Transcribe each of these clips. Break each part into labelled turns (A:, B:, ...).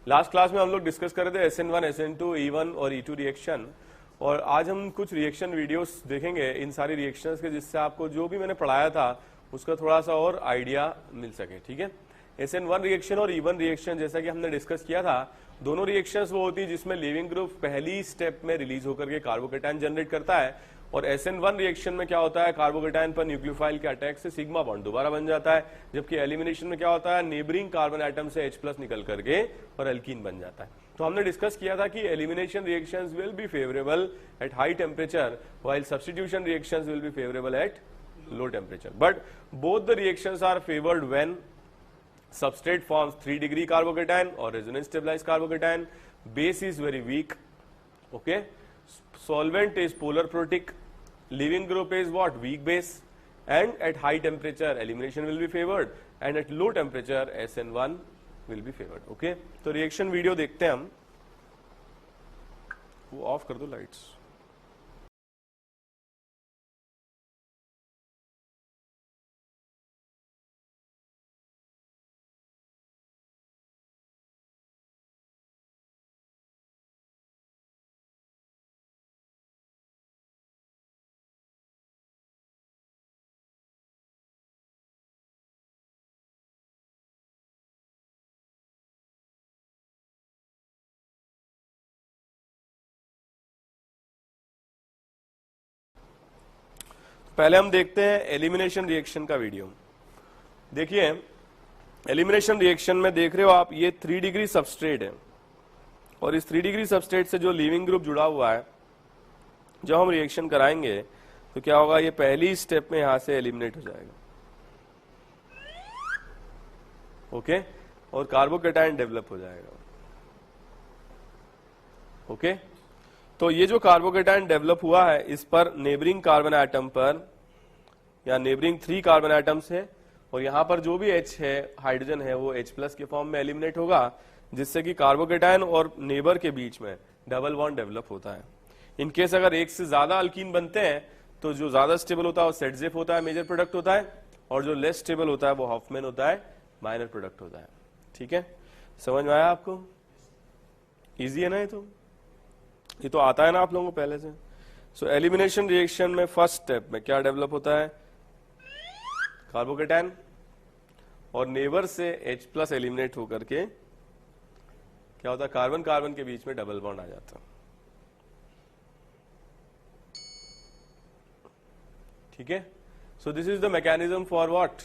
A: Last class में हम लोग डिस्कस कर रहे थे SN1, SN2, E1 और E2 रिएक्शन, और आज हम कुछ रिएक्शन वीडियोस देखेंगे इन सारी रिएक्शंस के, जिससे आपको जो भी मैंने पढ़ाया था उसका थोड़ा सा और आइडिया मिल सके। ठीक है, SN1 रिएक्शन और E1 रिएक्शन जैसा कि हमने डिस्कस किया था, दोनों रिएक्शंस वो होती है जिसमें लिविंग ग्रुप पहली स्टेप में रिलीज होकर के कार्बोकेटायन जनरेट करता है, और SN1 रिएक्शन में क्या होता है, कार्बोकेटायन पर न्यूक्लियोफाइल के अटैक से सिग्मा बॉन्ड दोबारा बन जाता है, जबकि एलिमिनेशन में क्या होता है, नेबरिंग कार्बन एटम से H+ निकल करके और अल्कीन बन जाता है। तो हमने डिस्कस किया था कि elimination reactions will be favourable at high temperature while substitution reactions will be favourable at low temperature, but both the reactions are favoured when substrate forms 3 degree carbocation or resonance stabilized carbocation, base is very weak, okay, solvent is polar protic, living group is what, weak base, and at high temperature elimination will be favored and at low temperature SN1 will be favored, okay। तो reaction video देखते हैं हम, वो of कर दो lights. पहले हम देखते हैं एलिमिनेशन रिएक्शन का वीडियो। देखिए, एलिमिनेशन रिएक्शन में देख रहे हो आप, ये 3 डिग्री सबस्ट्रेट है, और इस 3 डिग्री सबस्ट्रेट से जो लिविंग ग्रुप जुड़ा हुआ है, जब हम रिएक्शन कराएंगे तो क्या होगा, ये पहली स्टेप में यहां से एलिमिनेट हो जाएगा, ओके, और कार्बोकेटायन डेवलप हो जाएगा, ओके। तो ये जो कार्बोकेटायन डेवलप हुआ है, इस पर नेबरिंग कार्बन एटम पर या नेबरिंग 3 कार्बन एटम्स है, और यहां पर जो भी H है, हाइड्रोजन है, वो H+ के फॉर्म में एलिमिनेट होगा, जिससे कि कार्बोकेटायन और नेबर के बीच में डबल बॉन्ड डेवलप होता है। इन केस अगर एक से ज्यादा अल्कीन बनते हैं तो जो ज्यादा स्टेबल होता है वो सेटजेफ होता है, मेजर प्रोडक्ट होता है, और जो लेस स्टेबल होता है वो हॉफमैन होता है, माइनर प्रोडक्ट होता है। ठीक है, समझ में आया आपको? इजी है ना ये तो आता है ना आप लोगों को पहले से। सो एलिमिनेशन रिएक्शन में फर्स्ट स्टेप में क्या डेवलप होता है, कार्बोकेटायन, और नेबर से H+ एलिमिनेट होकर के क्या होता है, कार्बन कार्बन के बीच में डबल बॉन्ड आ जाता है। ठीक है, so this is the mechanism for what,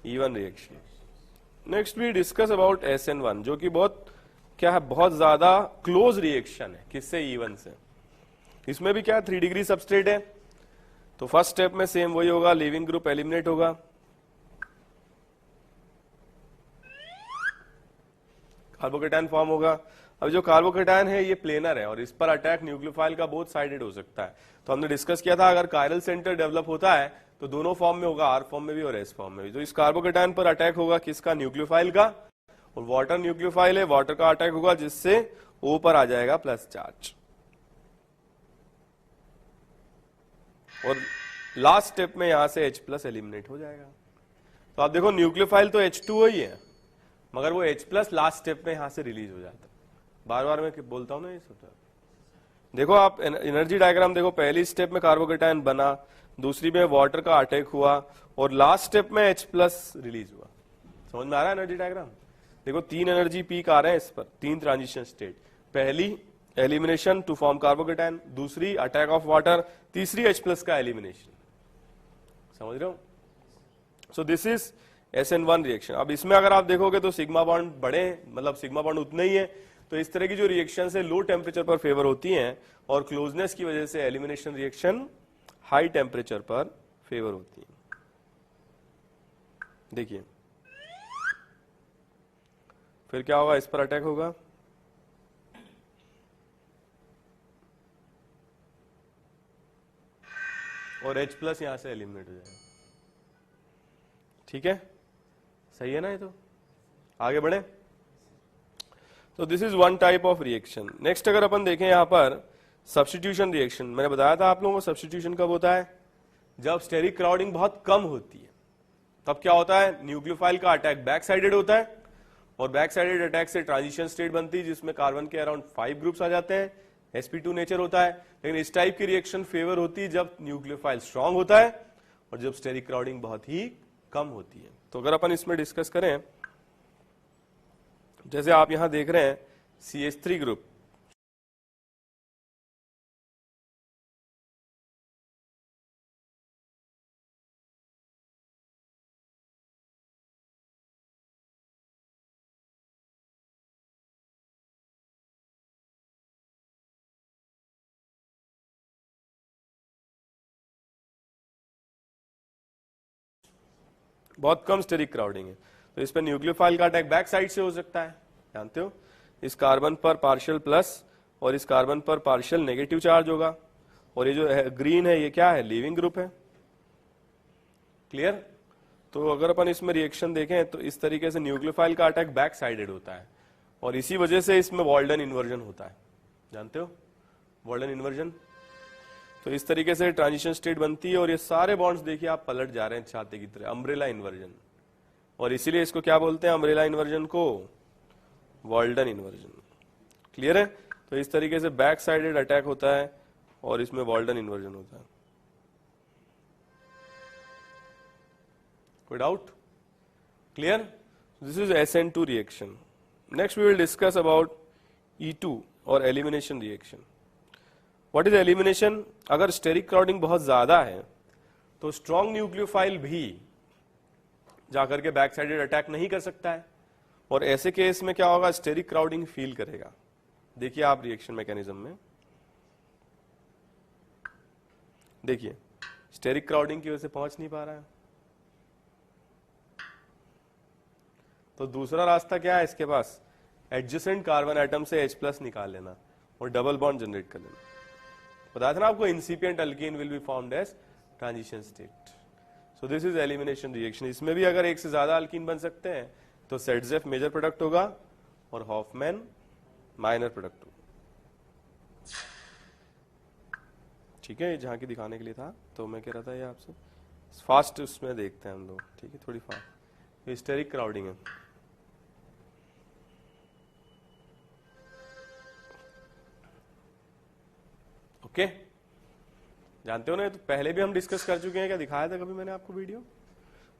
A: E1 reaction. Next we discuss about SN1, जो कि बहुत क्या है, बहुत ज्यादा क्लोज रिएक्शन है, किससे, E1 से। इसमें भी क्या 3 डिग्री सबस्ट्रेट है, तो फर्स्ट स्टेप में सेम वही होगा, लिविंग ग्रुप एलिमिनेट होगा, कार्बोकेटायन फॉर्म होगा। अब जो कार्बोकेटायन है ये प्लेनर है, और इस पर अटैक न्यूक्लियोफाइल का बोथ साइडेड हो सकता है। तो हमने डिस्कस किया था, अगर कायरल सेंटर डेवलप होता है तो दोनों फॉर्म में होगा, R फॉर्म में भी और S फॉर्म में भी। तो इस कार्बोकेटायन पर अटैक होगा किसका, न्यूक्लियोफाइल का, और वाटर न्यूक्लियोफाइल है, वाटर का अटैक होगा, जिससे O पर आ जाएगा प्लस चार्ज, और लास्ट स्टेप में यहां से H+ एलिमिनेट हो जाएगा। तो आप देखो, न्यूक्लियोफाइल तो H2O ही है, मगर वो H+ लास्ट स्टेप में यहां से रिलीज हो जाता है। बार बार मैं बोलता हूं ना ये सब। देखो आप एनर्जी डायग्राम देखो, पहली स्टेप में कार्बोकेटायन बना, दूसरी में वाटर का अटैक हुआ, और लास्ट स्टेप में H+ रिलीज हुआ। समझ में आ रहा है एनर्जी डायग्राम? देखो 3 एनर्जी पीक आ रहे हैं इस पर, 3 ट्रांजिशन स्टेट, पहली एलिमिनेशन टू फॉर्म कार्बोकेटायन, दूसरी अटैक ऑफ वाटर, तीसरी H+ का एलिमिनेशन। समझ रहे हो? सो दिस इज SN1 रिएक्शन। अब इसमें अगर आप देखोगे तो सिग्मा बॉन्ड बड़े, मतलब सिग्मा बॉन्ड उतने ही है, तो इस तरह की जो रिएक्शन है लो टेम्परेचर पर फेवर होती हैं, और क्लोजनेस की वजह से एलिमिनेशन रिएक्शन हाई टेम्परेचर पर फेवर होती है। देखिए फिर क्या होगा, इस पर अटैक होगा, और H+ यहां से एलिमिनेट हो जाएगा। ठीक है, सही है ना ये? तो आगे बढ़े। तो this is one type of reaction. Next अगर अपन देखें यहां पर सब्स्टिट्यूशन रिएक्शन, मैंने बताया था आप लोगों को सब्स्टिट्यूशन कब होता है, जब स्टेरिक क्राउडिंग बहुत कम होती है, तब क्या होता है, न्यूक्लियोफाइल का अटैक बैक साइडेड होता है, और बैक साइडेड अटैक से ट्रांजिशन स्टेट बनती है जिसमें कार्बन के अराउंड 5 ग्रुप्स आ जाते हैं, sp2 नेचर होता है। लेकिन इस टाइप की रिएक्शन फेवर होती है जब न्यूक्लियोफाइल स्ट्रांग होता है और जब स्टेरिक क्राउडिंग बहुत ही कम होती है। तो अगर अपन इसमें डिस्कस करें, जैसे आप यहां देख रहे हैं CH3 ग्रुप, बहुत कम स्टेरिक क्राउडिंग है, तो इस पर न्यूक्लियोफाइल का अटैक बैक साइड से हो सकता है। जानते हो इस कार्बन पर पार्शियल प्लस और इस कार्बन पर पार्शियल नेगेटिव चार्ज होगा, और ये जो है ग्रीन है ये क्या है, लीविंग ग्रुप है। क्लियर? तो अगर अपन इसमें रिएक्शन देखें तो इस तरीके से न्यूक्लियोफाइल का अटैक बैक साइडेड होता है और इसी वजह से इसमें वॉल्डन इन्वर्जन होता है। जानते हो वॉल्डन इन्वर्जन? तो इस तरीके से ट्रांजिशन स्टेट बनती है और ये सारे बॉन्ड्स देखिए आप पलट जा रहे हैं छाते की तरह, अम्ब्रेला इन्वर्जन, और इसीलिए इसको क्या बोलते हैं, अम्ब्रेला इन्वर्जन को वॉल्डन इन्वर्जन। क्लियर है? तो इस तरीके से बैक साइडेड अटैक होता है और इसमें वॉल्डन इन्वर्जन होता है। कोई doubt? Clear? This is SN2 reaction. Next we will discuss about E2 और elimination reaction. What is elimination? अगर स्टेरिक क्राउडिंग बहुत ज्यादा है तो स्ट्रॉन्ग न्यूक्लियोफाइल भी जाकर के बैक साइडेड अटैक नहीं कर सकता है, और ऐसे केस में क्या होगा, स्टेरिक क्राउडिंग फील करेगा। देखिए आप रिएक्शन मैकेनिज्म में देखिए स्टेरिक क्राउडिंग की वजह से पहुंच नहीं पा रहा है, तो दूसरा रास्ता क्या है इसके पास, एडजेसेंट कार्बन एटम से H+ निकाल लेना और डबल बॉन्ड जनरेट कर लेना। बताया था ना आपको, incipient alkene will be formed as transition state. So this is elimination reaction. इसमें भी अगर एक से ज्यादा अल्कीन बन सकते हैं तो सेटजेफ मेजर प्रोडक्ट होगा और हॉफमैन माइनर प्रोडक्ट होगा। ठीक है, जहां की दिखाने के लिए था, तो मैं कह रहा था ये आपसे फास्ट उसमें देखते हैं हम लोग। ठीक है, थोड़ी फास्ट हिस्टेरिक क्राउडिंग है। ओके, जानते हो ना, तो पहले भी हम डिस्कस कर चुके हैं। क्या दिखाया था कभी मैंने आपको वीडियो?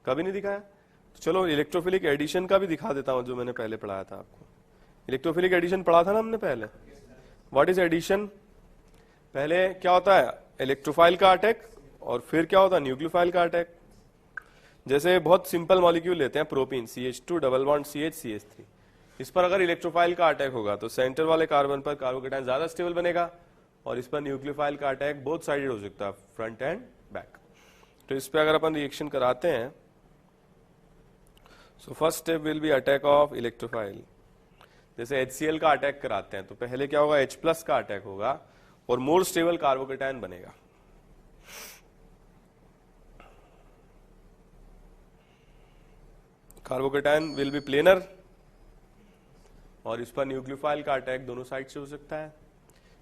A: कभी नहीं दिखाया? तो चलो इलेक्ट्रोफिलिक एडिशन का भी दिखा देता हूं, जो मैंने पहले पढ़ाया था आपको। इलेक्ट्रोफिलिक एडिशन पढ़ा था ना हमने पहले। What is addition? पहले क्या होता है, इलेक्ट्रोफाइल का अटैक, और फिर क्या होता है, न्यूक्लियोफाइल का अटैक। जैसे बहुत सिंपल मॉलिक्यूल लेते हैं, propene CH2 double bond CH CH3, इस पर अगर इलेक्ट्रोफाइल का अटैक होगा तो सेंटर वाले कार्बन पर कार्बोकेटायन ज्यादा स्टेबल बनेगा, और इस पर न्यूक्लियोफाइल का अटैक बोथ साइडेड हो सकता है, फ्रंट एंड बैक। तो इस पर अगर अपन रिएक्शन कराते हैं, so first step will be attack of electrophile. जैसे HCl का अटैक कराते हैं तो पहले क्या होगा, H+ का अटैक होगा और मोर स्टेबल कार्बोकेटायन बनेगा। कार्बोकेटायन विल बी प्लेनर और इस पर न्यूक्लियोफाइल का अटैक दोनों साइड से हो सकता है।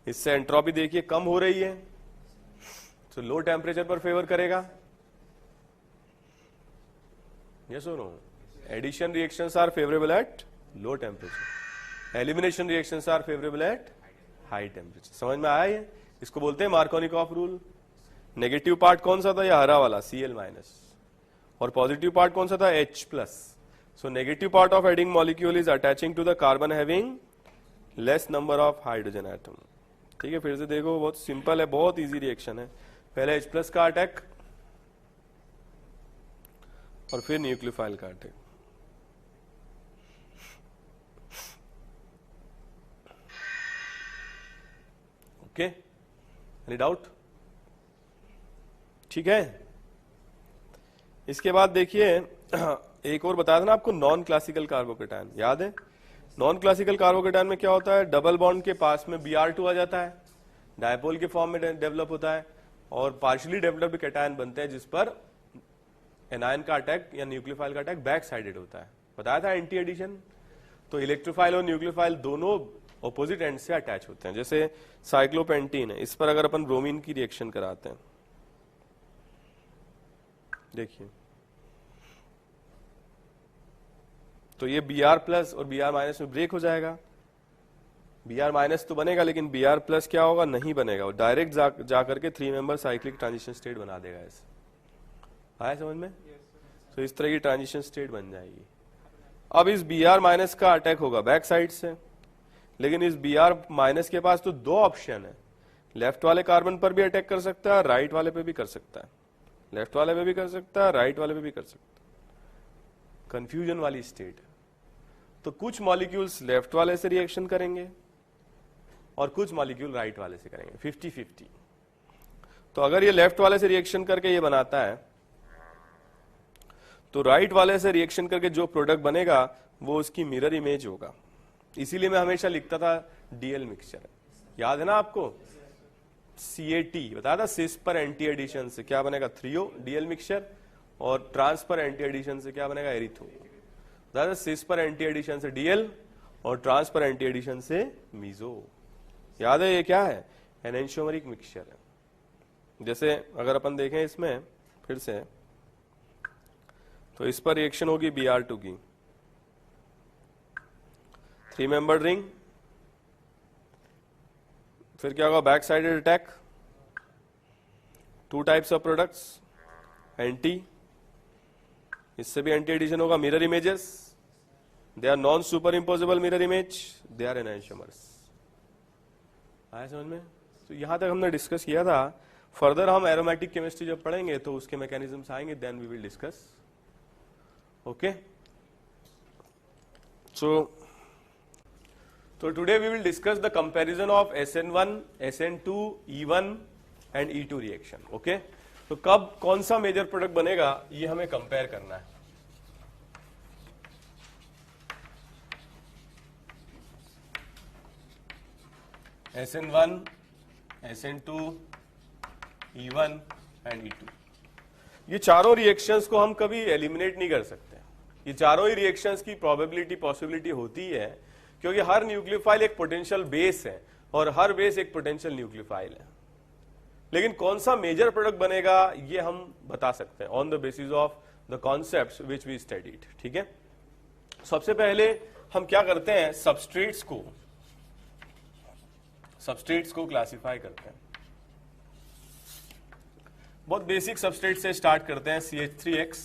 A: इससे एंट्रोपी देखिए कम हो रही है, तो लो टेम्परेचर पर फेवर करेगा। यस और no? Addition reactions are favourable at low temperature, elimination reactions are favourable at high temperature. समझ में आया ये? इसको बोलते हैं मार्कोनिकॉफ रूल। नेगेटिव पार्ट कौन सा था, ये हरा वाला Cl-, और पॉजिटिव पार्ट कौन सा था, H+। So negative part of adding molecule is attaching to the carbon having less number of hydrogen atom. ठीक है, फिर से देखो, बहुत सिंपल है, बहुत इजी रिएक्शन है। पहले H+ का अटैक और फिर न्यूक्लियोफाइल का अटैक। Okay, any doubt? ठीक है, इसके बाद देखिए एक और बताया था ना आपको, नॉन क्लासिकल कार्बोकेटायन, याद है? नॉन क्लासिकल कार्बोकेटायन में क्या होता है, डबल बॉन्ड के पास में Br2 आ जाता है, डायपोल के फॉर्म में डेवलप होता है, और पार्शियली डेवलप्ड कैटायन बनते हैं जिस पर एनायन का अटैक या न्यूक्लियोफाइल का अटैक बैक साइडेड होता है। बताया था एंटी एडिशन। तो इलेक्ट्रोफाइल और न्यूक्लियोफाइल दोनों ऑपोजिट एंड से अटैच होते हैं। जैसे साइक्लोपेंटीन है, इस पर अगर अपन ब्रोमीन की रिएक्शन कराते हैं, देखिए तो ये Br प्लस और Br माइनस में ब्रेक हो जाएगा। Br माइनस तो बनेगा लेकिन Br प्लस क्या होगा, नहीं बनेगा, वो डायरेक्ट जा करके 3 मेंबर साइक्लिक ट्रांजिशन स्टेट बना देगा। ऐसे आया समझ में? तो इस तरह की ट्रांजिशन स्टेट बन जाएगी। अब इस Br माइनस का अटैक होगा बैक साइड से, लेकिन इस Br माइनस के पास तो 2 ऑप्शन है, लेफ्ट वाले कार्बन पर भी अटैक कर सकता है, राइट वाले पे भी कर सकता है। लेफ्ट वाले पे भी कर सकता है, राइट वाले पे भी कर सकता है। कंफ्यूजन वाली स्टेट। तो कुछ मॉलिक्यूल्स लेफ्ट वाले से रिएक्शन करेंगे और कुछ मॉलिक्यूल राइट वाले से करेंगे, 50-50। तो अगर ये लेफ्ट वाले से रिएक्शन करके ये बनाता है, तो राइट वाले से रिएक्शन करके जो प्रोडक्ट बनेगा वो उसकी मिरर इमेज होगा। इसीलिए मैं हमेशा लिखता था डीएल मिक्सचर, याद है ना आपको? CAT बताया था, सिस पर एंटी एडिशन से क्या बनेगा, 3O डीएल मिक्सचर, और ट्रांस पर एंटी एडिशन से क्या बनेगा, एरिथो। बताया था सिस पर एंटी एडिशन से डीएल और ट्रांस पर एंटी एडिशन से मीजो। याद है ये क्या है, एनेंशियोमरिक मिक्सचर है। जैसे अगर अपन देखें इसमें फिर से, तो इस पर रिएक्शन होगी Br2 की, 3 मेंबर्ड रिंग, फिर क्या होगा, back sided attack, 2 types of products, anti, इससे भी एंटी एडिशन होगा, mirror images, they are non superimposable mirror image, they are enantiomers. आया समझ में? तो यहां तक हमने डिस्कस किया था। फर्दर हम एरोमेटिक केमिस्ट्री जब पढ़ेंगे तो उसके मैकेनिज्म्स आएंगे, then we will discuss. Okay, so today we will discuss the comparison of SN1, SN2, E1 and E2 reaction. Okay, तो कब कौन सा मेजर प्रोडक्ट बनेगा ये हमें कंपेयर करना है। SN1, SN2, E1 and E2, ये चारों रिएक्शंस को हम कभी एलिमिनेट नहीं कर सकते। ये चारों ही रिएक्शंस की प्रोबेबिलिटी पॉसिबिलिटी होती है, क्योंकि हर न्यूक्लियोफाइल एक पोटेंशियल बेस है और हर बेस एक पोटेंशियल न्यूक्लियोफाइल है। लेकिन कौन सा मेजर प्रोडक्ट बनेगा ये हम बता सकते हैं on the basis of the concepts which we studied. ठीक है, सबसे पहले हम क्या करते हैं, सबस्ट्रेट्स को क्लासिफाई करते हैं। बहुत बेसिक सबस्ट्रेट से स्टार्ट करते हैं। CH3X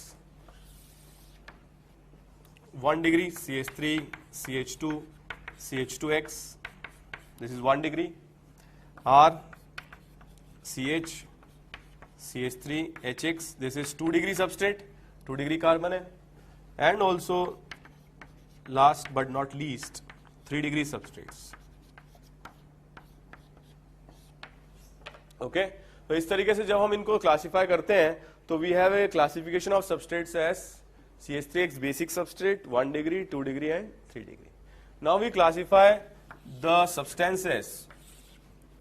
A: 1 degree, CH3, CH2, CH2X, this is 1 degree, R, CH, CH3, HX, this is 2 degree substrate, 2 degree carbon है, and also last but not least 3 degree substrates. Okay, तो इस तरीके से जब हम इनको क्लासिफाई करते हैं तो we have a classification of substrates as CH3X basic substrate, 1 degree, 2 degree and 3 degree. Now we classify the substances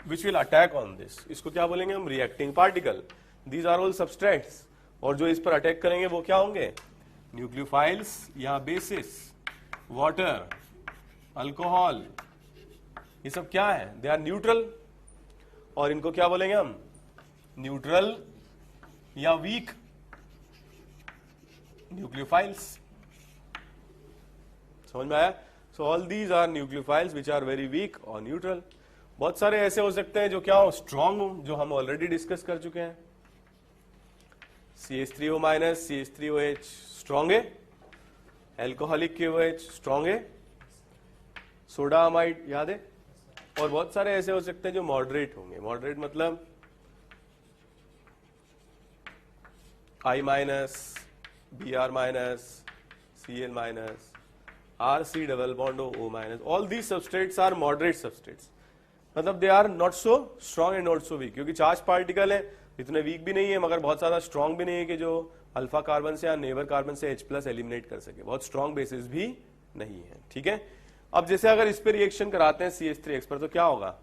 A: which will attack on this. इसको क्या बोलेंगे हम, reacting particle. These are all substrates. और जो इस पर अटैक करेंगे वो क्या होंगे, न्यूक्लियोफाइल्स या बेसिस, वाटर, अल्कोहल, ये सब क्या है, दे आर न्यूट्रल। और इनको क्या बोलेंगे हम, न्यूट्रल या वीक न्यूक्लियोफाइल्स। समझ में आया? So all these are nucleophiles which are very weak और न्यूट्रल। बहुत सारे ऐसे हो सकते हैं जो क्या हो, स्ट्रॉन्ग हो, जो हम ऑलरेडी डिस्कस कर चुके हैं। CH3O माइनस, CH3OH स्ट्रॉन्ग है, एल्कोहलिक KOH स्ट्रॉन्ग है, सोडा अमाइड याद है। और बहुत सारे ऐसे हो सकते हैं जो मॉडरेट होंगे। मॉडरेट मतलब I minus, Br minus, Cl minus, RC double bond O minus, all these substrates are moderate substrates. मतलब they are not so strong and not so weak, क्योंकि चार्ज पार्टिकल है, इतने वीक भी नहीं है मगर बहुत ज्यादा स्ट्रॉन्ग भी नहीं है कि जो अल्फा कार्बन से या नेबर कार्बन से H+ एलिमिनेट कर सके। बहुत स्ट्रॉन्ग बेसिस भी नहीं है। ठीक है, अब जैसे अगर इस पे रिएक्शन कराते हैं CH3X पर तो क्या होगा,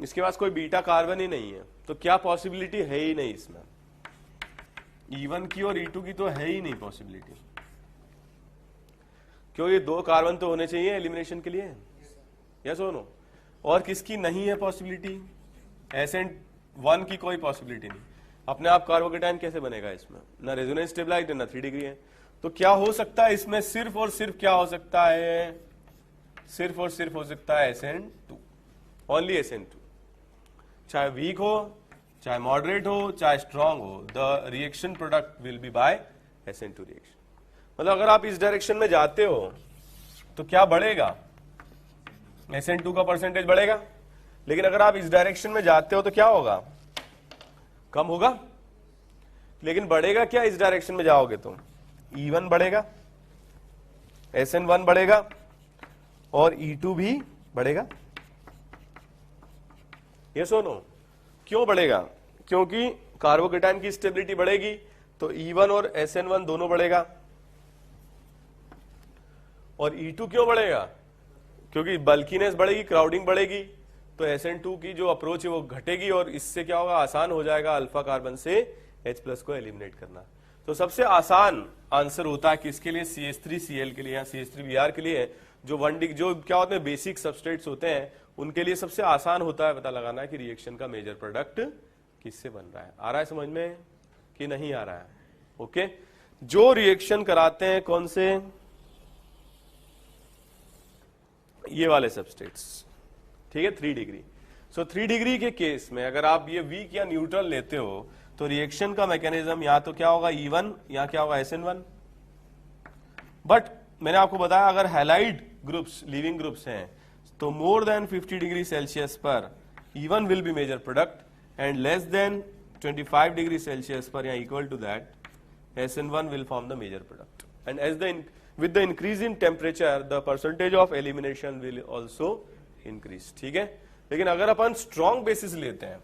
A: इसके पास कोई बीटा कार्बन ही नहीं है, तो क्या पॉसिबिलिटी है ही नहीं इसमें, E1 की और E2 की तो है ही नहीं पॉसिबिलिटी। क्यों, ये 2 कार्बन तो होने चाहिए एलिमिनेशन के लिए, यस और नो। और किसकी नहीं है पॉसिबिलिटी, SN1 की कोई पॉसिबिलिटी नहीं। अपने आप कार्बोकेटाइन कैसे बनेगा इसमें, ना रेजोनेंस स्टेबलाइज्ड है ना 3 डिग्री है। तो क्या हो सकता है इसमें? सिर्फ और सिर्फ क्या हो सकता है? सिर्फ और सिर्फ हो सकता है SN2, ओनली SN2। चाहे वीक हो, चाहे मॉडरेट हो, चाहे स्ट्रांग हो, the reaction product will be by SN2 reaction. मतलब अगर आप इस डायरेक्शन में जाते हो तो क्या बढ़ेगा? SN2 का परसेंटेज बढ़ेगा। लेकिन अगर आप इस डायरेक्शन में जाते हो तो क्या होगा? कम होगा। लेकिन बढ़ेगा क्या इस डायरेक्शन में जाओगे तो? E1 बढ़ेगा, SN1 बढ़ेगा और E2 भी बढ़ेगा। ये सुनो, क्यों बढ़ेगा? क्योंकि कार्बोकेटाइन की स्टेबिलिटी बढ़ेगी तो E1 और SN1 दोनों बढ़ेगा। और E2 क्यों बढ़ेगा? क्योंकि बल्कीनेस बढ़ेगी, क्राउडिंग बढ़ेगी, तो SN2 की जो अप्रोच है वो घटेगी और इससे क्या होगा? आसान हो जाएगा अल्फा कार्बन से H+ को एलिमिनेट करना। तो सबसे आसान आंसर होता है किसके लिए? CH3Cl के लिए या CH3Br के लिए। जो जो क्या होते हैं बेसिक सबस्ट्रेट्स होते हैं उनके लिए सबसे आसान होता है पता लगाना कि रिएक्शन का मेजर प्रोडक्ट किससे बन रहा है। आ रहा है समझ में कि नहीं आ रहा है? ओके, जो रिएक्शन कराते हैं कौन से? ये वाले सबस्ट्रेट्स, ठीक है, 3 डिग्री। सो 3 डिग्री के केस में अगर आप ये वीक या न्यूट्रल लेते हो तो रिएक्शन का मैकेनिज्म या तो क्या होगा? E1 या क्या होगा? SN1। बट मैंने आपको बताया अगर हैलाइड ग्रुप्स, लिविंग ग्रुप्स हैं तो मोर देन 50 डिग्री सेल्सियस पर E1 will be major product and less than 25 degree Celsius पर या equal to that SN1 will form the major product. And as the with the increase in temperature the percentage of elimination will also increase। ठीक है, लेकिन अगर अपन strong bases लेते हैं,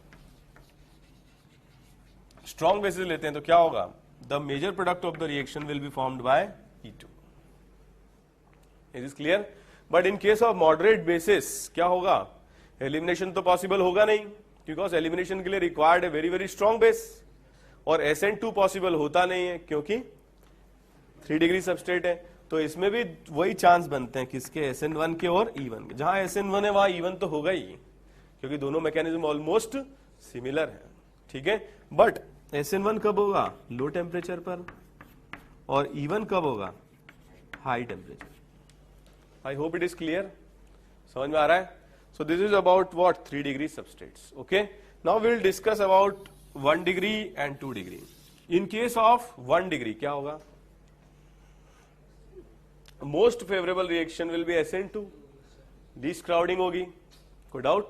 A: strong bases लेते हैं तो क्या होगा? The major product of the reaction will be formed by E2। Is is clear? But in case of moderate bases क्या होगा? एलिमिनेशन तो पॉसिबल होगा नहीं, बिकॉज एलिमिनेशन के लिए रिक्वायर्ड है वेरी वेरी स्ट्रॉन्ग बेस, और SN2 पॉसिबल होता नहीं है क्योंकि 3 डिग्री सबस्ट्रेट है। तो इसमें भी वही चांस बनते हैं किसके? SN1 के और E1 के। जहां SN1 है वहां E1 तो होगा ही, क्योंकि दोनों मैकेनिज्म ऑलमोस्ट सिमिलर है। ठीक है, बट SN1 कब होगा? लो टेम्परेचर पर, और E1 कब होगा? High temperature. I hope it is clear, समझ में आ रहा है? So this is about what? 3 degree substrates. Okay, now we will discuss about 1 degree and 2 degree. In case of 1 degree क्या होगा? Most favourable reaction will be SN2, least crowding होगी, कोई doubt?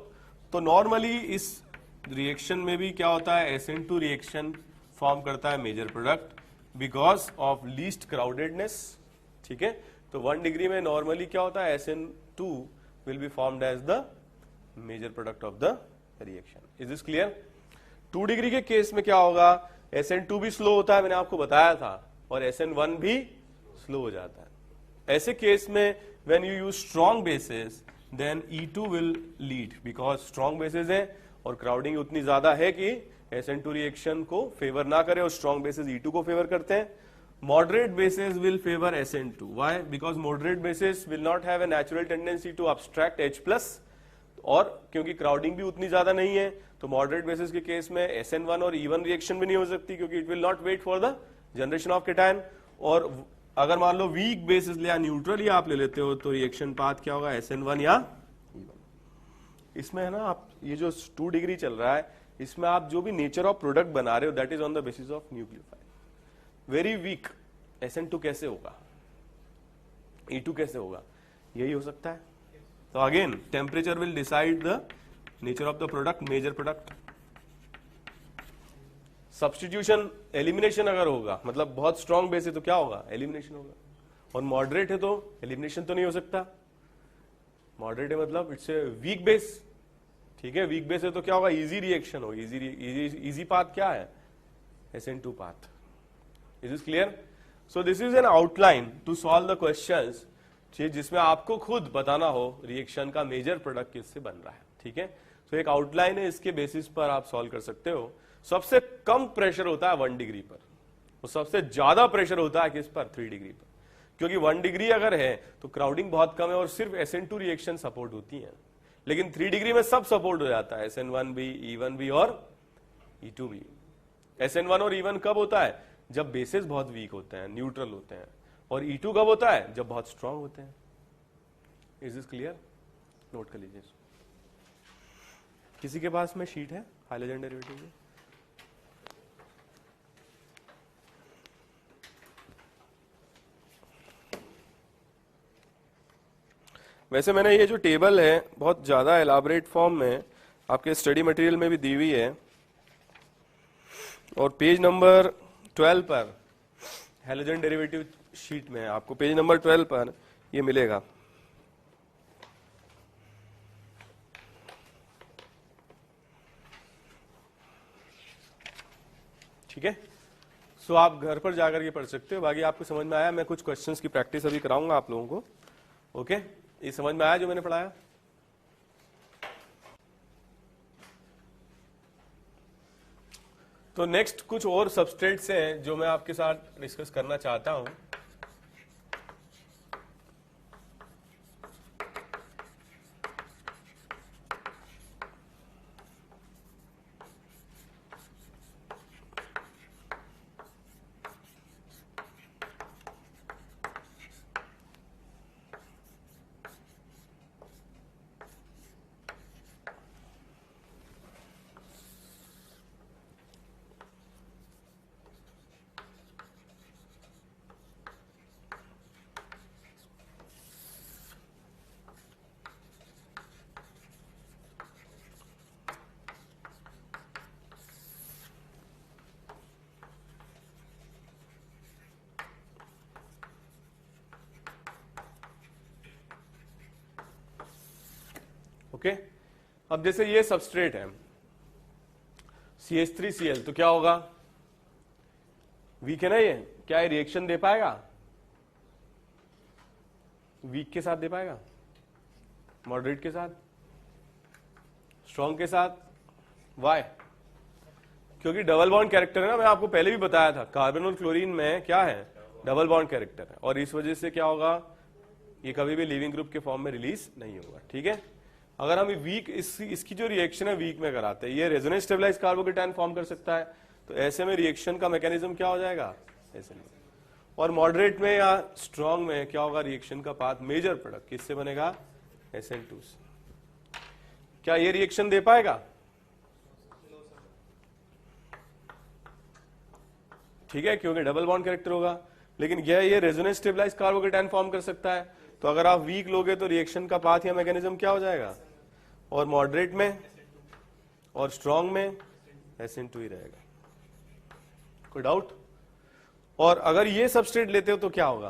A: तो नॉर्मली इस रिएक्शन में भी क्या होता है? SN2 रिएक्शन फॉर्म करता है major product because of least crowdedness. ठीक है, तो 1 डिग्री में नॉर्मली क्या होता है? SN2 will be formed as the major product of the reaction. Is this clear? 2 degree के केस में क्या होगा? SN2 भी स्लो होता है, मैंने आपको बताया था, और SN1 भी स्लो हो जाता है। ऐसे केस में when you use strong bases then E2 will lead because strong bases है और क्राउडिंग उतनी ज्यादा है कि SN2 रिएक्शन को फेवर ना करे, और स्ट्रॉन्ग बेसिस E2 को फेवर करते हैं। Moderate bases will favour SN2। Why? Because moderate bases will not have a natural tendency to abstract H+, और क्योंकि क्राउडिंग भी उतनी ज्यादा नहीं है तो मॉडरेट बेसिस के केस में SN1 और E1 रिएक्शन भी नहीं हो सकती, क्योंकि it will not wait for the generation of cation. और अगर मान लो वीक बेसिस या न्यूट्रल ही आप ले लेते हो तो रिएक्शन पाथ क्या होगा? SN1 या E1। इसमें है ना, आप ये जो 2 डिग्री चल रहा है इसमें आप जो भी नेचर ऑफ प्रोडक्ट बना रहे हो that is on the basis of nucleophile. Very weak SN2 कैसे होगा? E2 कैसे होगा? यही हो सकता है। तो again temperature will decide the nature of the product, major product. Substitution, elimination अगर होगा, मतलब बहुत स्ट्रॉन्ग बेस है तो क्या होगा? एलिमिनेशन होगा, और मॉडरेट है तो एलिमिनेशन तो नहीं हो सकता। मॉडरेट है मतलब इट्स ए वीक बेस। ठीक है, वीक बेस है तो क्या होगा? इजी रिएक्शन होगी। इजी पाथ क्या है? SN2 path. Is this clear? So this is an outline to solve the questions जिसमें आपको खुद बताना हो रिएक्शन का मेजर प्रोडक्ट किससे बन रहा है। ठीक है, तो एक आउटलाइन है, इसके बेसिस पर आप सॉल्व कर सकते हो। सबसे कम प्रेशर होता है 1 डिग्री पर, और सबसे ज्यादा प्रेशर होता है किस पर? 3 डिग्री पर, क्योंकि 1 डिग्री अगर है तो क्राउडिंग बहुत कम है और सिर्फ SN2 रिएक्शन सपोर्ट होती है, लेकिन 3 डिग्री में सब सपोर्ट हो जाता है, SN1 भी, E1 भी और E2 भी। SN1 और E1 कब होता है? जब बेसिस बहुत वीक होते हैं, न्यूट्रल होते हैं। और E2 कब होता है? जब बहुत स्ट्रांग होते हैं। Is this clear? नोट कर लीजिए। किसी के पास में शीट है हाइड्रोजन डेरिवेटिव की? वैसे मैंने ये जो टेबल है बहुत ज्यादा एलाबोरेट फॉर्म में आपके स्टडी मटेरियल में भी दी हुई है, और पेज नंबर 12 पर हैलोजन डेरिवेटिव शीट में आपको पेज नंबर 12 पर ये मिलेगा। ठीक है, सो आप घर पर जाकर के पढ़ सकते हो। बाकी आपको समझ में आया? मैं कुछ क्वेश्चंस की प्रैक्टिस अभी कराऊंगा आप लोगों को। ओके, ये समझ में आया जो मैंने पढ़ाया? तो नेक्स्ट कुछ और सबस्ट्रेट्स हैं जो मैं आपके साथ डिस्कस करना चाहता हूं। ओके, अब जैसे ये सबस्ट्रेट है CH3Cl, तो क्या होगा? वीक है ना ये? क्या ये रिएक्शन दे पाएगा? वीक के साथ दे पाएगा? मॉडरेट के साथ? स्ट्रॉन्ग के साथ? वाई? क्योंकि डबल बॉन्ड कैरेक्टर है ना, मैं आपको पहले भी बताया था कार्बन और क्लोरीन में क्या है? डबल बॉन्ड कैरेक्टर है, और इस वजह से क्या होगा? ये कभी भी लिविंग ग्रुप के फॉर्म में रिलीज नहीं होगा। ठीक है, अगर हम वीक इसकी जो रिएक्शन है वीक में कराते हैं, ये रेजोनेंस स्टेबलाइज कार्बोकेटायन फॉर्म कर सकता है, तो ऐसे में रिएक्शन का मैकेनिज्म क्या हो जाएगा? ऐसे में। और मॉडरेट में या स्ट्रॉन्ग में क्या होगा? रिएक्शन का पाथ मेजर प्रोडक्ट किससे बनेगा? SN2 से। क्या ये रिएक्शन दे पाएगा? ठीक है, क्योंकि डबल बॉन्ड कैरेक्टर होगा। लेकिन क्या ये रेजोनेंस स्टेबलाइज कार्बोकेटायन फॉर्म कर सकता है? तो अगर आप वीक लोगे तो रिएक्शन का पाथ या मैकेनिज्म क्या हो जाएगा? और मॉडरेट में और स्ट्रॉन्ग में SN2 ही रहेगा। कोई डाउट? और अगर ये सबस्ट्रेट लेते हो तो क्या होगा?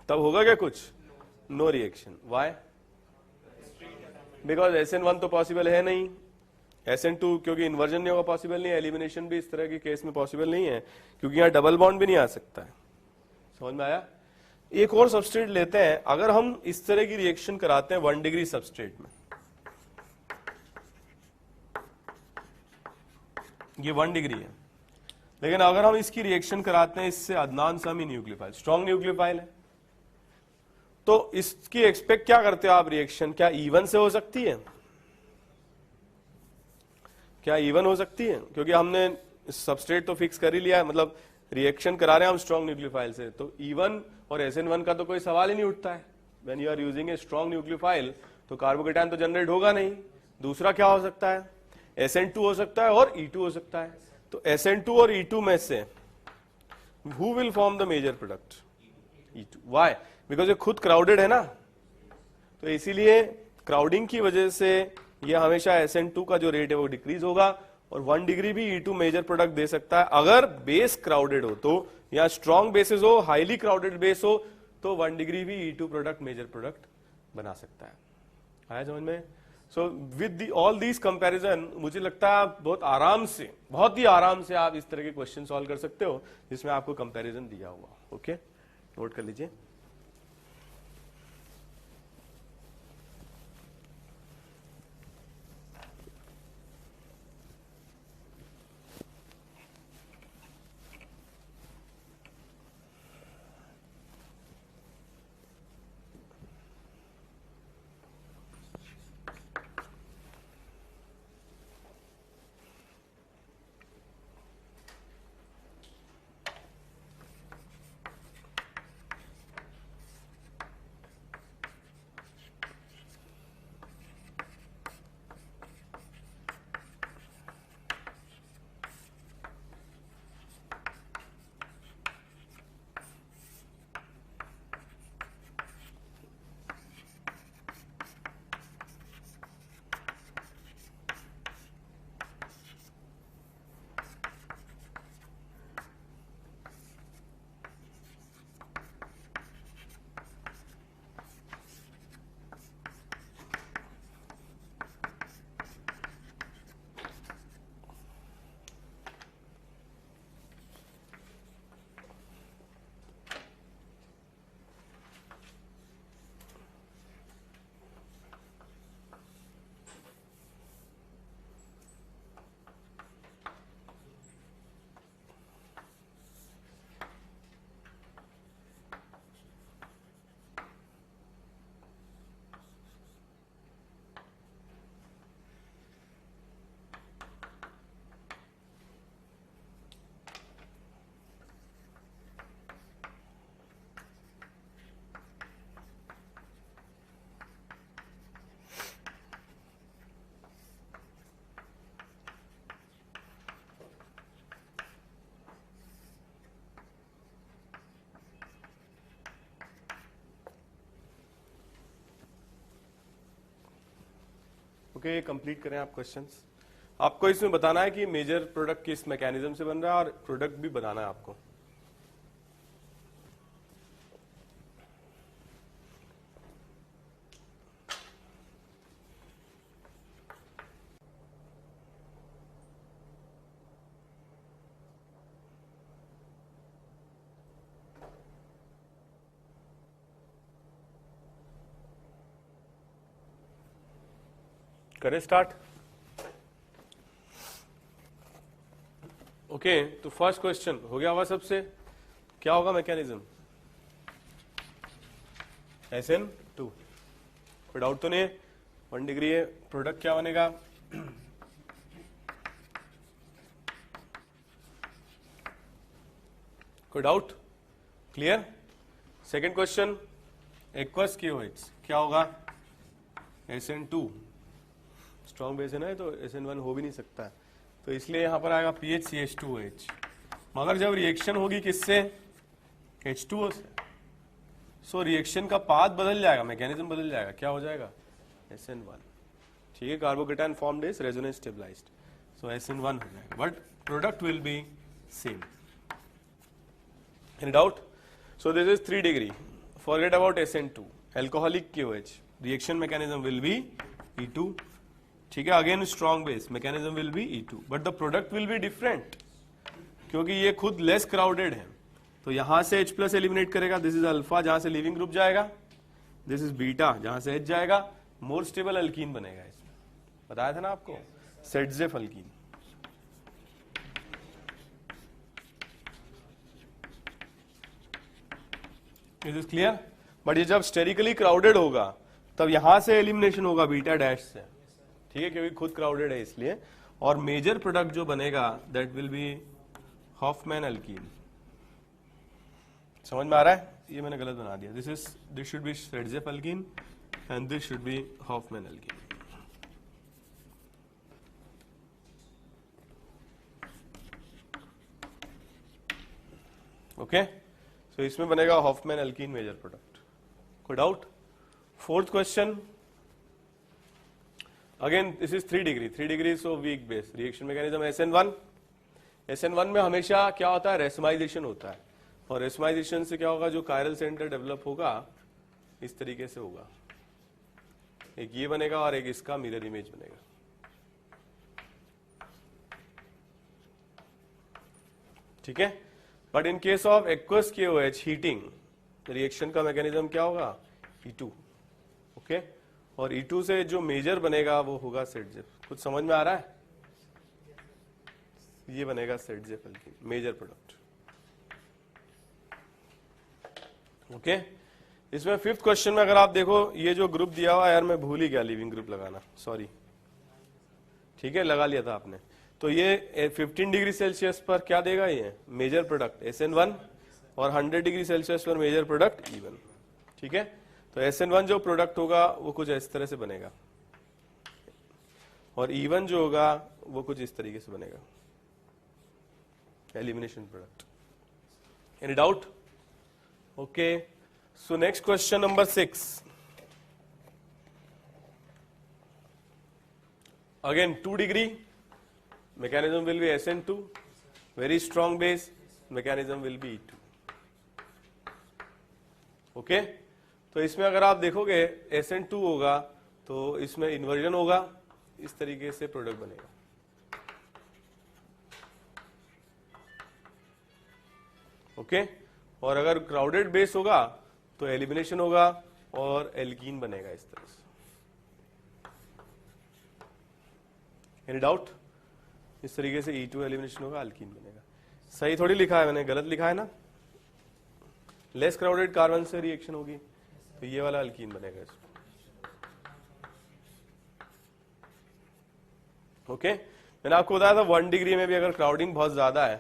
A: तब होगा क्या कुछ? No reaction. Y? Because SN1 तो पॉसिबल है नहीं, SN2 क्योंकि इन्वर्जन नहीं होगा, पॉसिबल नहीं है, एलिमिनेशन भी इस तरह के केस में पॉसिबल नहीं है, क्योंकि यहां डबल बॉन्ड भी नहीं आ सकता है। समझ में आया? एक और सबस्ट्रेट लेते हैं, अगर हम इस तरह की रिएक्शन कराते हैं 1 डिग्री सबस्ट्रेट में, ये 1 डिग्री है, लेकिन अगर हम इसकी रिएक्शन कराते हैं इससे Adnan Sami nucleophile, strong nucleophile है, तो इसकी एक्सपेक्ट क्या करते हो आप रिएक्शन? क्या E1 से हो सकती है? क्या E1 हो सकती है? क्योंकि हमने सबस्ट्रेट तो फिक्स कर ही लिया है, मतलब रिएक्शन करा रहे हैं हम स्ट्रॉन्ग न्यूक्लियोफाइल से, तो E1 और SN1 का तो कोई सवाल ही नहीं उठता है। When you are using a strong nucleophile तो कार्बोकेटायन तो जनरेट होगा नहीं। दूसरा क्या हो सकता है? SN2 हो सकता है और E2 हो सकता है। तो SN2 और E2 में से who will form the major product? E2. Why? Because ये खुद क्राउडेड है ना, तो इसीलिए क्राउडिंग की वजह से ये हमेशा SN2 का जो रेट है वो डिक्रीज होगा, और 1 डिग्री भी E2 मेजर प्रोडक्ट दे सकता है अगर बेस क्राउडेड हो, तो या स्ट्रॉन्ग बेसिस हो, हाईली क्राउडेड बेस हो, तो 1 डिग्री भी E2 प्रोडक्ट मेजर प्रोडक्ट बना सकता है। आया समझ में? So with all these comparison मुझे लगता है आप बहुत आराम से, बहुत ही आराम से आप इस तरह के क्वेश्चन सॉल्व कर सकते हो जिसमें आपको कंपैरिजन दिया हुआ। ओके, नोट कर लीजिए। ओके, कंप्लीट करें आप क्वेश्चंस। आपको इसमें बताना है कि मेजर प्रोडक्ट किस मैकेनिज्म से बन रहा है और प्रोडक्ट भी बताना है आपको। करें स्टार्ट। ओके, तो फर्स्ट क्वेश्चन हो गया होगा सबसे, क्या होगा मैकेनिज्म? SN2। कोई डाउट तो नहीं है? 1 डिग्री है, प्रोडक्ट क्या बनेगा? कोई doubt? Clear? Second question, aqueous KOH क्या होगा? SN2। स्ट्रॉन्ग बेस है ना, तो SN1 हो भी नहीं सकता है, तो इसलिए यहां पर आएगा PHCH2OH। मगर जब रिएक्शन होगी किससे? H2O से, सो रिएक्शन का पाथ बदल जाएगा, मैकेनिज्म बदल जाएगा, क्या हो जाएगा? SN1। ठीक है, carbocation formed is resonance stabilized, so SN1 हो जाएगा, but product will be same. Any doubt? So this is 3 degree, forget about SN2। Alcoholic KOH, reaction mechanism will be E2। ठीक है, again strong base, mechanism will be E2, but the product will be different, क्योंकि ये खुद less crowded है। तो यहां से H+ eliminate करेगा, दिस इज अल्फा जहां से लीविंग ग्रुप जाएगा, दिस इज बीटा जहां से H जाएगा, मोर स्टेबल अल्कीन बनेगा। इसमें बताया था ना आपको, सेटजेफ alkyne. Is this clear? But ये जब स्टेरिकली क्राउडेड होगा तब यहां से एलिमिनेशन होगा बीटा डैश से, ठीक है, क्योंकि खुद क्राउडेड है इसलिए। और मेजर प्रोडक्ट जो बनेगा that will be Hofmann alkene. समझ में आ रहा है? ये मैंने गलत बना दिया, this should be Saytzeff alkene and this should be Hofmann alkene. Okay, so इसमें बनेगा हॉफमैन अल्कीन मेजर प्रोडक्ट। कोई doubt? Fourth question, again this is 3 degree, 3 degree so weak base, reaction mechanism SN1। SN1 में हमेशा क्या होता है? Racemisation होता है, और रेसमाइजेशन से क्या होगा? जो कायरल सेंटर डेवलप होगा इस तरीके से होगा, एक ये बनेगा और एक इसका मिरर इमेज बनेगा। ठीक है, but in case of aqueous KOH heating, reaction का मैकेनिज्म क्या होगा? E2। ओके, और E2 से जो मेजर बनेगा वो होगा सेटजेफ। कुछ समझ में आ रहा है? ये बनेगा Saytzeff alkene, major product. Okay, इसमें फिफ्थ क्वेश्चन में अगर आप देखो, ये जो ग्रुप दिया हुआ है, यार मैं भूल ही गया लीविंग ग्रुप लगाना, सॉरी। ठीक है, लगा लिया था आपने। तो ये 15 डिग्री सेल्सियस पर क्या देगा? ये मेजर प्रोडक्ट SN1, और 100 डिग्री सेल्सियस पर मेजर प्रोडक्ट E1। ठीक है, तो SN1 जो प्रोडक्ट होगा वो कुछ इस तरह से बनेगा, और E1 जो होगा वो कुछ इस तरीके से बनेगा, elimination product. Any doubt? Okay, so next question number 6। Again 2 degree, mechanism will be SN2, very strong base, mechanism will be E2। Okay, तो इसमें अगर आप देखोगे SN2 होगा तो इसमें इन्वर्जन होगा, इस तरीके से प्रोडक्ट बनेगा। ओके, और अगर क्राउडेड बेस होगा तो एलिमिनेशन होगा और एल्कीन बनेगा इस तरह से। Any doubt? इस तरीके से E2 एलिमिनेशन होगा, अल्कीन बनेगा। सही थोड़ी लिखा है मैंने, गलत लिखा है ना? लेस क्राउडेड कार्बन से रिएक्शन होगी तो ये वाला अल्कीन बनेगा इसमें। ओके, मैंने आपको बताया था 1 डिग्री में भी अगर क्राउडिंग बहुत ज्यादा है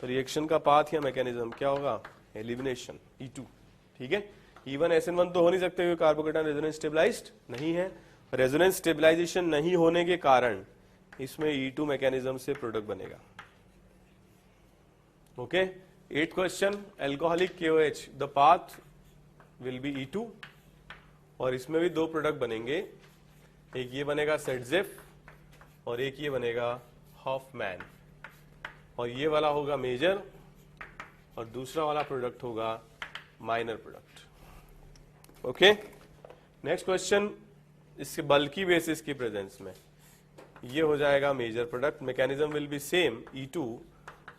A: तो रिएक्शन का पाथ या मैकेनिज्म क्या होगा? Elimination, E2। ठीक है, E1 SN1 तो हो नहीं सकते क्योंकि कार्बोकेटायन रेजोनेंस स्टेबलाइज्ड नहीं है। रेजोनेंस स्टेबलाइजेशन नहीं होने के कारण इसमें E2 मैकेनिज्म से प्रोडक्ट बनेगा। Okay, 8th question, alcoholic KOH, the path will be E2, और इसमें भी 2 प्रोडक्ट बनेंगे, एक ये बनेगा सेटजेफ और एक ये बनेगा हॉफमैन, और ये वाला होगा मेजर और दूसरा वाला प्रोडक्ट होगा minor product. Okay, next question, इसके बल्की बेसिस की प्रेजेंस में ये हो जाएगा major product, mechanism will be same E2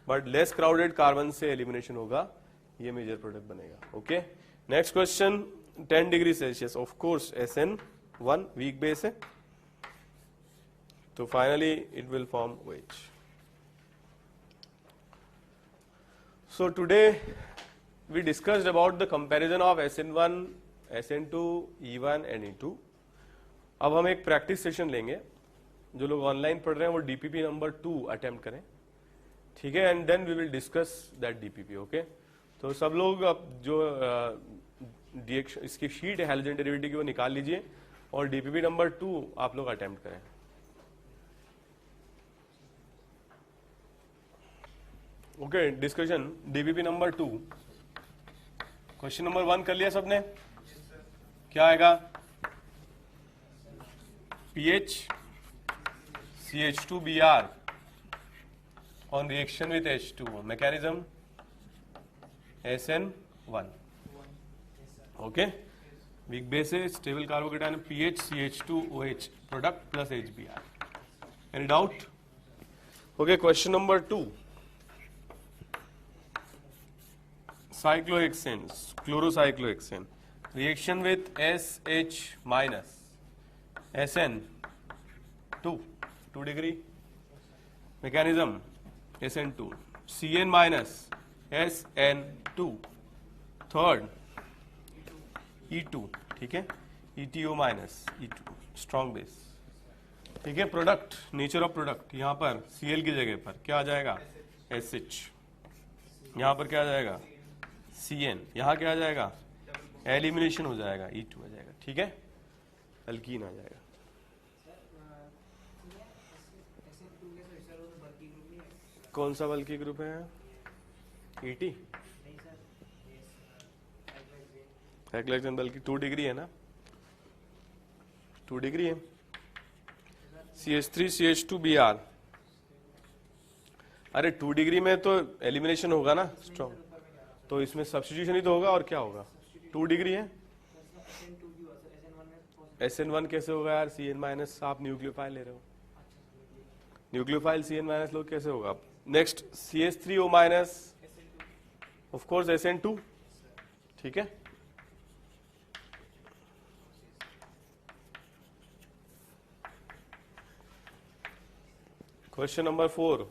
A: but less crowded carbon से एलिमिनेशन होगा, ये मेजर प्रोडक्ट बनेगा। Okay, next question, 10 degree Celsius, of course SN1 weak base है, तो finally it will form OH। So today we discussed about the comparison of SN1, SN2, E1 and E2। अब हम एक practice session लेंगे, जो लोग online पढ़ रहे हैं वो DPP नंबर 2 अटेम्प्ट करें, ठीक है, and then we will discuss that DPP। Okay, तो सब लोग अब जो इसकी शीट है हैलोजन डेरिवेटिव की वो निकाल लीजिए और DPP नंबर 2 आप लोग अटेम्प्ट करें। Okay, discussion DPP number 2, question number 1 कर लिया सबने? क्या आएगा? pH CH2Br on reaction with H2O, mechanism SN1। Okay, weak base है, stable carbocation, pH CH2OH product plus HBr। Any doubt? Okay, question number 2, cyclohexanes, chlorocyclohexane, reaction with SH minus SN2, 2 degree, mechanism SN2, Cn minus SN2, third E2, ठीक है, ETO minus E2, strong base, ठीक है। Product, nature of product, यहाँ पर Cl की जगह पर क्या आ जाएगा? SH, यहाँ पर क्या आ जाएगा? Cn, यहाँ क्या आ जाएगा? एलिमिनेशन हो जाएगा, E2 आ जाएगा, ठीक है, अल्कीन आ जाएगा। कौन सा बल्कि ग्रुप है? ET, साइक्लोहेक्सेन बल्कि 2 डिग्री है ना, 2 डिग्री है। CH3 CH2Br, अरे 2 डिग्री में तो एलिमिनेशन होगा ना स्ट्रॉन्ग, तो इसमें सब्स्टिट्यूशन ही तो होगा, और क्या होगा? 2 डिग्री है। SN1 कैसे होगा यार? Cn माइनस, आप न्यूक्लियोफाइल ले रहे हो, न्यूक्लियोफाइल Cn माइनस लोग कैसे होगा? Next CH3O minus, of course SN2, ठीक है। क्वेश्चन नंबर 4,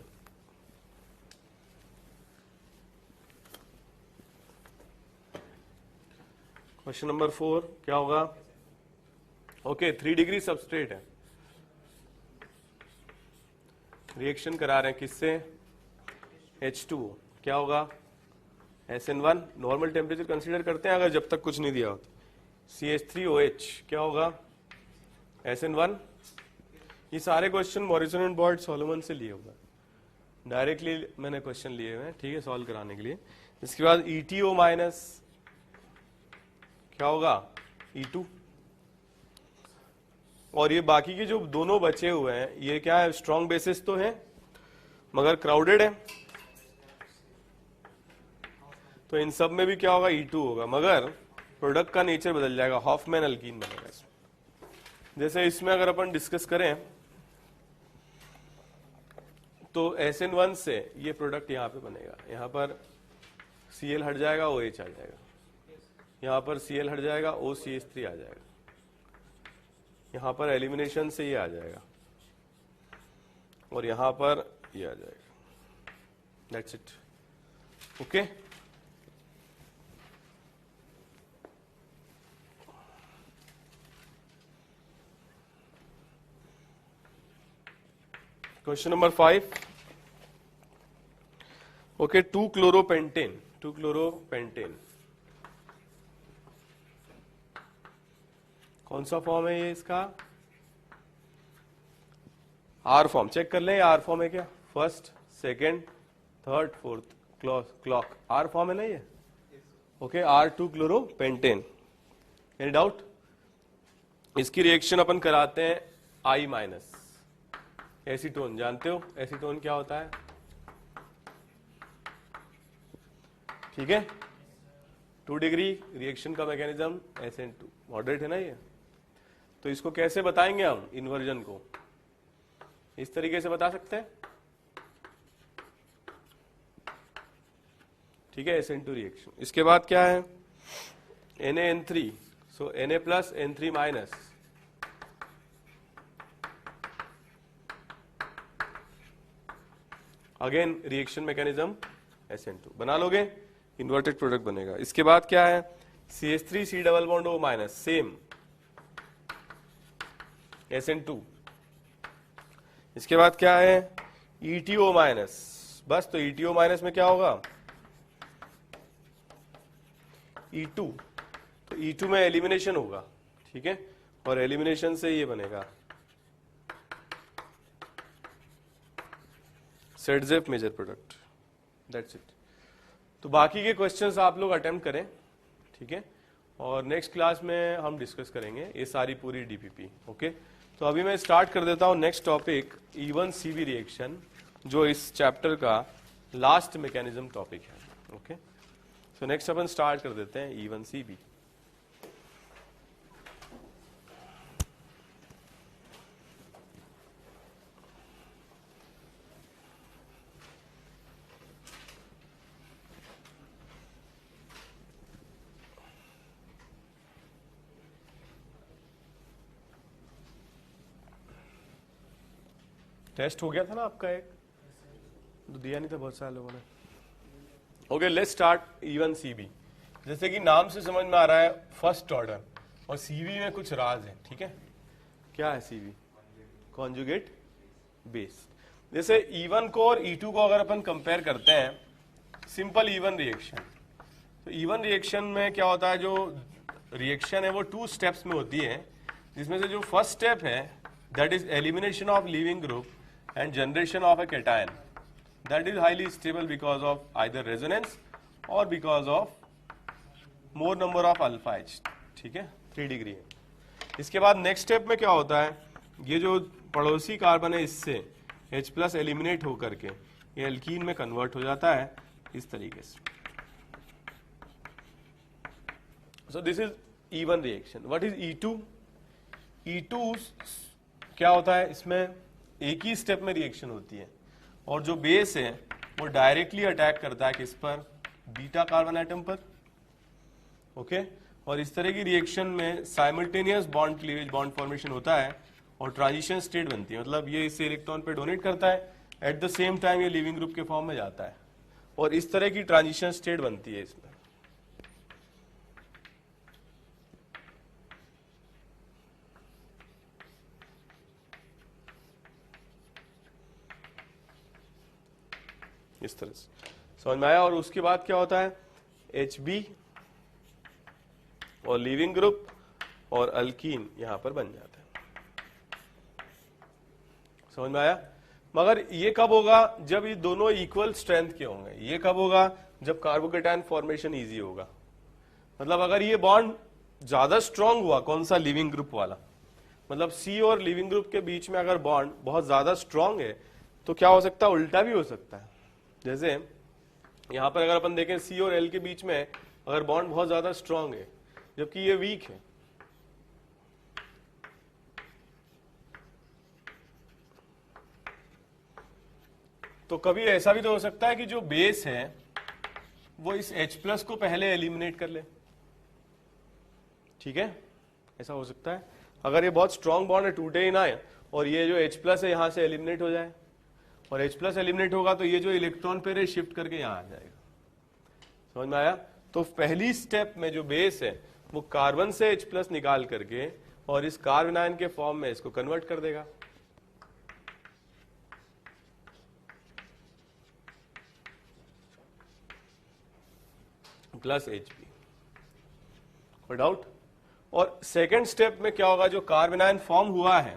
A: क्वेश्चन नंबर 4 क्या होगा? ओके, 3 डिग्री सबस्ट्रेट है, रिएक्शन करा रहे हैं किससे? H2O, क्या होगा? SN1, नॉर्मल टेम्परेचर कंसीडर करते हैं अगर जब तक कुछ नहीं दिया हो। CH3OH, क्या होगा? SN1। ये सारे question Morrison and Boyd Solomon से लिए हुए, डायरेक्टली मैंने क्वेश्चन लिए हुए हैं, ठीक है, सॉल्व कराने के लिए। इसके बाद ETO माइनस क्या होगा? E2। और ये बाकी के जो दोनों बचे हुए हैं, ये क्या है? स्ट्रॉन्ग बेसिस तो है मगर क्राउडेड है, तो इन सब में भी क्या होगा? E2 होगा, मगर प्रोडक्ट का नेचर बदल जाएगा, हॉफमैन अल्कीन बनेगा इसमें। जैसे इसमें अगर अपन डिस्कस करें तो SN1 से ये प्रोडक्ट यहां पे बनेगा, यहां पर Cl हट जाएगा, OH आ जाएगा, यहां पर Cl हट जाएगा, OCH3 आ जाएगा, यहां पर एलिमिनेशन से ये आ जाएगा, और यहां पर ये आ जाएगा। That's it. Okay, question number 5। Okay, two chloropentane, two chloropentane कौन सा फॉर्म है ये इसका? आर फॉर्म, चेक कर लें आर फॉर्म है क्या? First, second, third, fourth clock R form है ना ये? Okay, R two chloropentane. Any doubt? इसकी रिएक्शन अपन कराते हैं I माइनस। एसीटोन जानते हो एसीटोन क्या होता है, ठीक है। 2 डिग्री रिएक्शन का मैकेनिज्म SN2, मॉडरेट है ना ये। तो इसको कैसे बताएंगे हम, इन्वर्जन को इस तरीके से बता सकते हैं, ठीक है, SN2 रिएक्शन। इसके बाद क्या है, NaN3, सो Na plus N3 minus, again reaction mechanism SN2, बना लोगे, इन्वर्टेड प्रोडक्ट बनेगा। इसके बाद क्या है, CH3 double bond O minus, same SN2। इसके बाद क्या है, ETO माइनस, बस। तो ETO माइनस में क्या होगा, E2, तो E2 में एलिमिनेशन होगा, ठीक है, और एलिमिनेशन से ये बनेगा Saytzeff major product, that's it. तो बाकी के क्वेश्चंस आप लोग अटेम्प्ट करें, ठीक है, और नेक्स्ट क्लास में हम डिस्कस करेंगे ये सारी पूरी डीपीपी, ओके। तो अभी मैं स्टार्ट कर देता हूं नेक्स्ट टॉपिक, E1CB रिएक्शन, जो इस चैप्टर का लास्ट मैकेनिज्म टॉपिक है, ओके। सो नेक्स्ट अपन स्टार्ट कर देते हैं E1CB। टेस्ट हो गया था ना आपका, एक तो दिया नहीं था बहुत सारे लोगों ने। Okay, let's start E1CB। जैसे कि नाम से समझ में आ रहा है फर्स्ट ऑर्डर, और CB में कुछ राज है, ठीक है। क्या है CB, कॉन्जुगेट बेस। जैसे E1 को और E2 को अगर अपन कंपेयर करते हैं, सिंपल E1 रिएक्शन, तो E1 रिएक्शन में क्या होता है, जो रिएक्शन है वो 2 स्टेप्स में होती है, जिसमें से जो फर्स्ट स्टेप है that is elimination of leaving group and generation of a cation that is highly stable because of either resonance or because of more number of alpha H, ठीक है, 3 डिग्री है। इसके बाद नेक्स्ट स्टेप में क्या होता है, ये जो पड़ोसी कार्बन है इससे H प्लस एलिमिनेट होकर के ये एल्कीन में कन्वर्ट हो जाता है इस तरीके से। सो this is E1 reaction. What is E2? E2 क्या होता है, इसमें एक ही स्टेप में रिएक्शन होती है, और जो बेस है वो डायरेक्टली अटैक करता है किस पर, बीटा कार्बन एटम पर, ओके। और इस तरह की रिएक्शन में simultaneous bond cleavage, bond formation होता है और ट्रांजिशन स्टेट बनती है, मतलब ये इसे इलेक्ट्रॉन पे डोनेट करता है, एट द सेम टाइम ये लिविंग ग्रुप के फॉर्म में जाता है, और इस तरह की ट्रांजिशन स्टेट बनती है इसमें। इस तरह से समझ में आया। और उसके बाद क्या होता है, HB और लीविंग ग्रुप और अल्कीन यहां पर बन जाता है, समझ में आया। मगर ये कब होगा, जब ये दोनों इक्वल स्ट्रेंथ के होंगे। ये कब होगा, जब कार्बोकेटायन फॉर्मेशन इजी होगा। मतलब अगर ये बॉन्ड ज्यादा स्ट्रांग हुआ, कौन सा, लिविंग ग्रुप वाला, मतलब C और लिविंग ग्रुप के बीच में अगर बॉन्ड बहुत ज्यादा स्ट्रांग है, तो क्या हो सकता है, उल्टा भी हो सकता है। जैसे यहां पर अगर अपन देखें C और L के बीच में अगर बॉन्ड बहुत ज्यादा स्ट्रांग है जबकि ये वीक है, तो कभी ऐसा भी तो हो सकता है कि जो बेस है वो इस H प्लस को पहले एलिमिनेट कर ले, ठीक है, ऐसा हो सकता है। अगर ये बहुत स्ट्रांग बॉन्ड है, टूटे ही ना है, और ये जो H प्लस है यहां से एलिमिनेट हो जाए, और H प्लस एलिमिनेट होगा तो ये जो इलेक्ट्रॉन पेयर है शिफ्ट करके यहां आ जाएगा, समझ में आया। तो पहली स्टेप में जो बेस है वो कार्बन से H प्लस निकाल करके और इस कार्बन आयन के फॉर्म में इसको कन्वर्ट कर देगा, प्लस Hb, कोई डाउट। और सेकेंड स्टेप में क्या होगा, जो कार्बन आयन फॉर्म हुआ है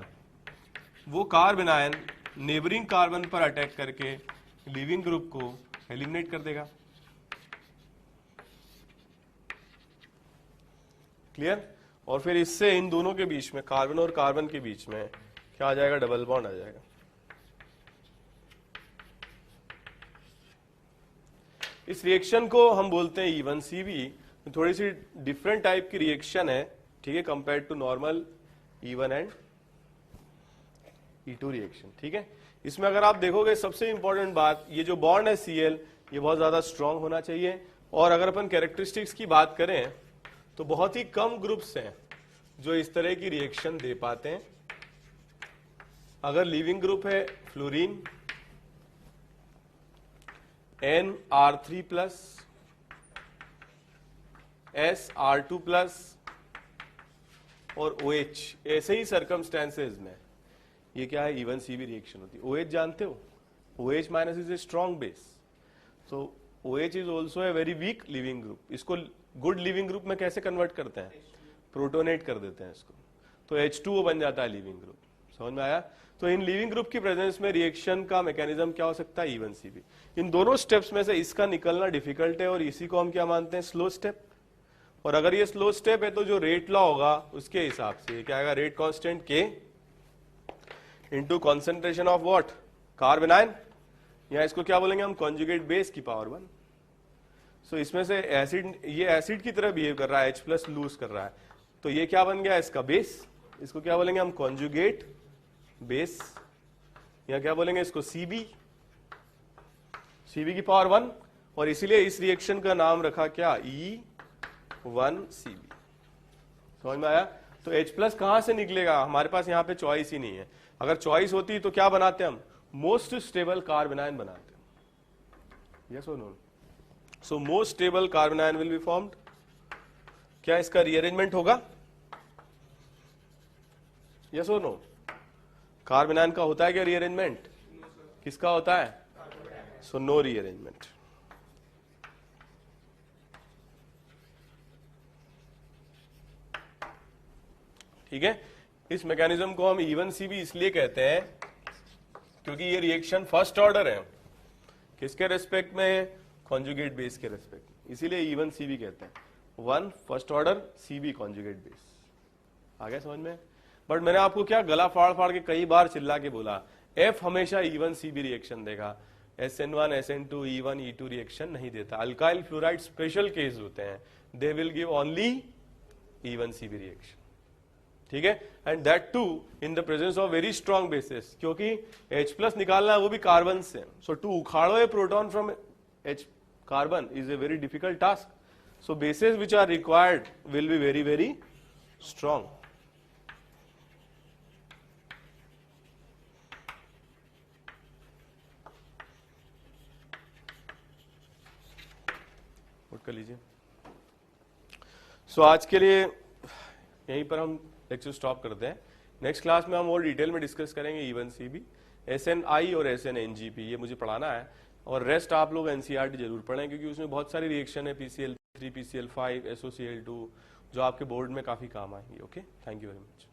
A: वो कार्बन आयन नेबरिंग कार्बन पर अटैक करके लिविंग ग्रुप को एलिमिनेट कर देगा, क्लियर। और फिर इससे इन दोनों के बीच में, कार्बन और कार्बन के बीच में क्या आ जाएगा, डबल बॉन्ड आ जाएगा। इस रिएक्शन को हम बोलते हैं E1CB। थोड़ी सी डिफरेंट टाइप की रिएक्शन है, ठीक है, compare to normal E1 and E2 reaction, ठीक है। इसमें अगर आप देखोगे सबसे इंपॉर्टेंट बात, ये जो बॉन्ड है Cl ये बहुत ज्यादा स्ट्रांग होना चाहिए। और अगर अपन कैरेक्टरिस्टिक्स की बात करें तो बहुत ही कम ग्रुप्स हैं जो इस तरह की रिएक्शन दे पाते हैं। अगर लिविंग ग्रुप है फ्लोरीन NR3+, SR2+ और OH, ऐसे ही सर्कमस्टेंसेज में ये क्या है, E1CB रिएक्शन होती है। OH जानते हो, OH minus is a strong base, so OH is also a very weak leaving group. इसको गुड लिविंग ग्रुप में कैसे कन्वर्ट करते हैं, प्रोटोनेट कर देते हैं इसको, तो H2O बन जाता है लिविंग ग्रुप। समझ में आया? तो इन लिविंग ग्रुप की प्रेजेंस में रिएक्शन का मैकेनिज्म क्या हो सकता है, E1CB। इन दोनों स्टेप्स में से इसका निकलना डिफिकल्ट है और इसी को हम क्या मानते हैं, स्लो स्टेप। और अगर ये स्लो स्टेप है तो जो रेट लॉ होगा उसके हिसाब से ये क्या आएगा, rate constant K into concentration of what, carbon ion, या इसको क्या बोलेंगे हम, कॉन्जुगेट बेस की पावर 1। सो इसमें से एसिड, ये एसिड की तरह बिहेव कर रहा है, H+ लूज कर रहा है, तो ये क्या बन गया इसका बेस, इसको क्या बोलेंगे हम, कॉन्जुगेट बेस, या क्या बोलेंगे इसको, CB की पावर 1। और इसीलिए इस रिएक्शन का नाम रखा क्या, E1CB। समझ में आया? तो H+ कहां से निकलेगा, हमारे पास यहां पे चॉइस ही नहीं है। अगर चॉइस होती तो क्या बनाते हम, मोस्ट स्टेबल कार्बन आयन बनाते हैं। यस और no? So most stable carbon ion will be formed. क्या इसका रीअरेंजमेंट होगा, यस और नो? कार्बन आयन का होता है क्या रीअरेंजमेंट, किसका होता है, सो नो रीअरेंजमेंट। ठीक है, इस मैकेनिज्म को हम E1CB इसलिए कहते हैं क्योंकि ये रिएक्शन फर्स्ट ऑर्डर है, किसके रेस्पेक्ट में, कॉन्जुगेट बेस के रेस्पेक्ट में, इसीलिए E1CB कहते हैं। 1 first order, CB conjugate base. आ गया समझ में? बट मैंने आपको क्या गला फाड़ फाड़ के कई बार चिल्ला के बोला, F हमेशा E1CB रिएक्शन देगा, SN1 SN2 E1 E2 reaction नहीं देता। अल्काइल फ्लोराइड स्पेशल केस होते हैं, they will give only E1CB reaction, ठीक है, and that too in the presence of very strong basis, क्योंकि H+ निकालना है वो भी कार्बन से, सो टू उखाड़ो a proton from H carbon is a very difficult task, so basis which are required will be very very strong. Note कर लीजिए। सो आज के लिए यहीं पर हम लेक्चर स्टॉप करते हैं। नेक्स्ट क्लास में हम और डिटेल में डिस्कस करेंगे E1CB, SNI और SNNGP, ये मुझे पढ़ाना है, और रेस्ट आप लोग NCERT जरूर पढ़ें क्योंकि उसमें बहुत सारी रिएक्शन है, PCl3, PCl5, SOCl2, जो आपके बोर्ड में काफी काम आएंगी। Okay, thank you very much.